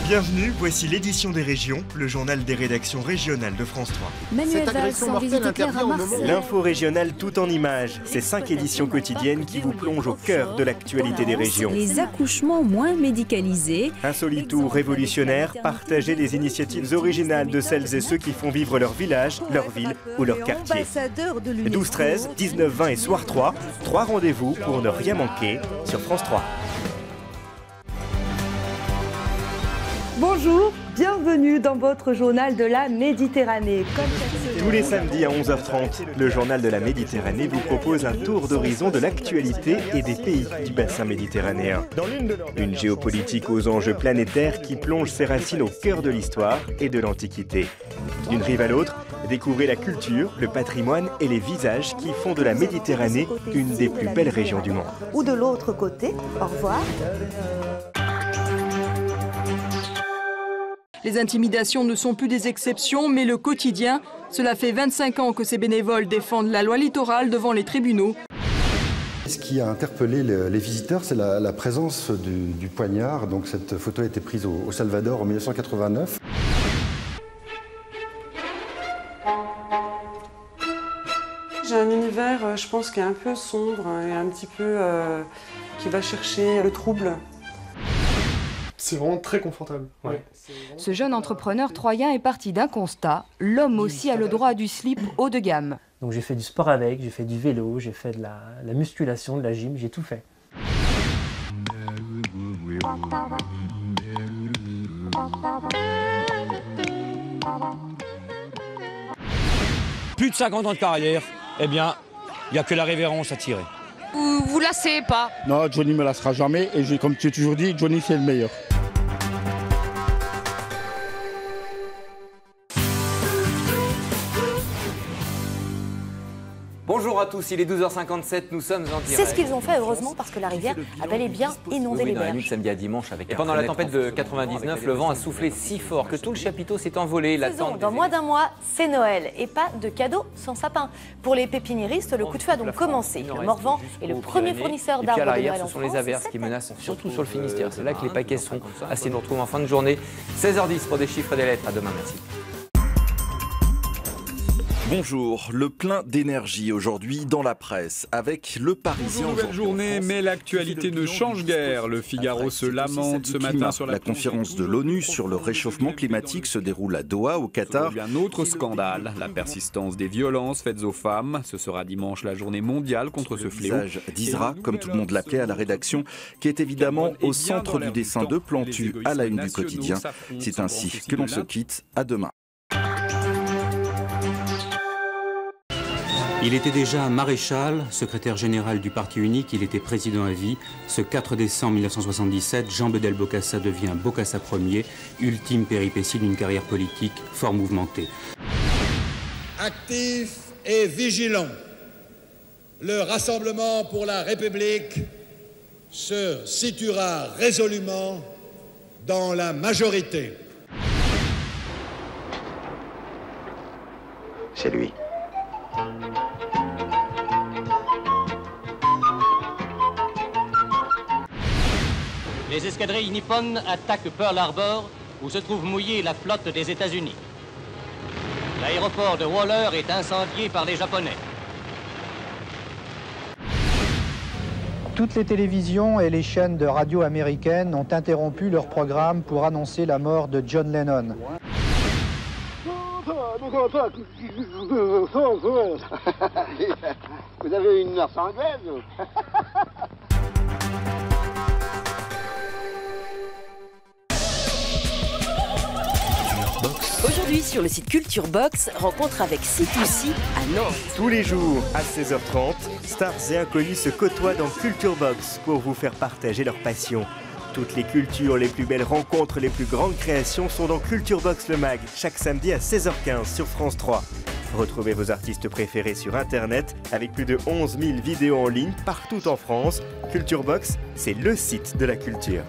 Bienvenue, voici l'édition des régions, le journal des rédactions régionales de France 3. Manuel Valls en visite éclair à Marseille. L'info régionale tout en images, c'est 5 éditions quotidiennes qui vous plongent au cœur de l'actualité des régions. Les accouchements moins médicalisés. Insolite ou révolutionnaire, partagez les initiatives originales de celles et ceux qui font vivre leur village, leur ville ou leur quartier. 12, 13, 19, 20 et Soir 3, 3 rendez-vous pour ne rien manquer sur France 3. Bonjour, bienvenue dans votre journal de la Méditerranée. Tous les samedis à 11h30, le journal de la Méditerranée vous propose un tour d'horizon de l'actualité et des pays du bassin méditerranéen. Une géopolitique aux enjeux planétaires qui plonge ses racines au cœur de l'histoire et de l'Antiquité. D'une rive à l'autre, découvrez la culture, le patrimoine et les visages qui font de la Méditerranée une des plus belles régions du monde. Ou de l'autre côté, au revoir. Les intimidations ne sont plus des exceptions, mais le quotidien. Cela fait 25 ans que ces bénévoles défendent la loi littorale devant les tribunaux. Ce qui a interpellé les visiteurs, c'est la présence du poignard. Donc cette photo a été prise au Salvador en 1989. J'ai un univers, je pense, qui est un peu sombre et un petit peu qui va chercher le trouble. C'est vraiment très confortable. Ouais. Ce jeune entrepreneur troyen est parti d'un constat. L'homme aussi a le droit du slip haut de gamme. Donc j'ai fait du sport avec, j'ai fait du vélo, j'ai fait de la musculation, de la gym, j'ai tout fait. Plus de 50 ans de carrière, eh bien, il n'y a que la révérence à tirer. Vous lassez pas? Non, Johnny me lassera jamais et comme tu as toujours dit, Johnny c'est le meilleur. Bonjour à tous, il est 12h57, nous sommes en direct. C'est ce qu'ils ont fait, heureusement, parce que la rivière a bel et bien inondé les berges. Dans la nuit de samedi à dimanche avec. Et pendant la tempête de 99, le vent a soufflé si fort que tout le chapiteau s'est envolé. Dans moins d'un mois, c'est Noël et pas de cadeaux sans sapin. Pour les pépiniéristes, le coup de feu a donc commencé. Le Morvan est le premier fournisseur d'arbres de Noël en France. Ce sont les averses qui menacent, surtout sur le Finistère. C'est là que les paquets sont assez. Nous retrouvons en fin de journée, 16h10 pour des chiffres et des lettres. À demain, merci. Bonjour, le plein d'énergie aujourd'hui dans la presse avec Le Parisien. Nouvelle journée, mais l'actualité ne change guère. Le Figaro se lamente ce matin sur la conférence de l'ONU sur le réchauffement climatique se déroule à Doha, au Qatar. Un autre scandale, la persistance des violences faites aux femmes. Ce sera dimanche la journée mondiale contre ce fléau. D'Isra, comme tout le monde l'appelait à la rédaction, qui est évidemment au centre du dessin de Plantu à la une du quotidien. C'est ainsi que l'on se quitte. À demain. Il était déjà maréchal, secrétaire général du Parti unique, il était président à vie. Ce 4 décembre 1977, Jean Bedel-Bokassa devient Bokassa Ier, ultime péripétie d'une carrière politique fort mouvementée. Actif et vigilant, le Rassemblement pour la République se situera résolument dans la majorité. C'est lui. Les escadrilles nippones attaquent Pearl Harbor, où se trouve mouillée la flotte des États-Unis. L'aéroport de Waller est incendié par les Japonais. Toutes les télévisions et les chaînes de radio américaines ont interrompu leur programme pour annoncer la mort de John Lennon. Vous avez une nurse anglaise? Aujourd'hui, sur le site Culture Box, rencontre avec C2C à Nantes. Tous les jours, à 16h30, stars et inconnus se côtoient dans Culture Box pour vous faire partager leur passion. Toutes les cultures, les plus belles rencontres, les plus grandes créations sont dans Culture Box le Mag, chaque samedi à 16h15 sur France 3. Retrouvez vos artistes préférés sur Internet avec plus de 11 000 vidéos en ligne partout en France. Culture Box, c'est le site de la culture.